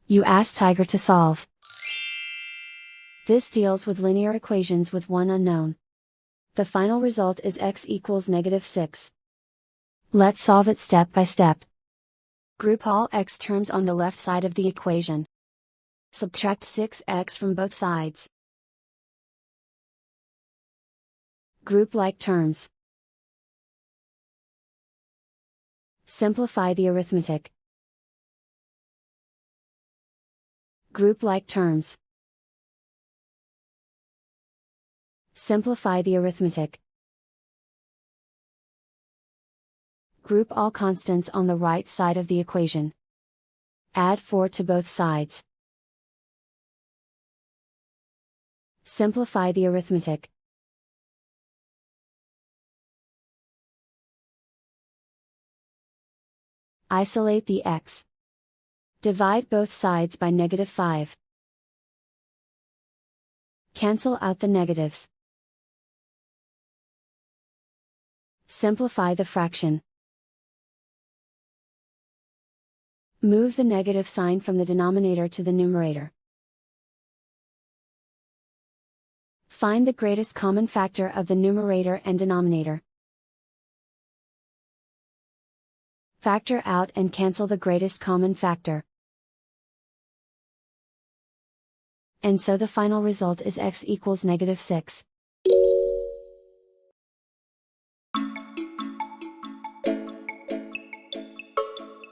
You ask Tiger to solve. This deals with linear equations with one unknown. The final result is x equals -6. Let's solve it step by step. Group all x terms on the left side of the equation. Subtract 6x from both sides. Group like terms. Simplify the arithmetic. Group like terms. Simplify the arithmetic. Group all constants on the right side of the equation. Add 4 to both sides. Simplify the arithmetic. Isolate the x. Divide both sides by -5. Cancel out the negatives. Simplify the fraction. Move the negative sign from the denominator to the numerator. Find the greatest common factor of the numerator and denominator. Factor out and cancel the greatest common factor. And so the final result is x equals -6.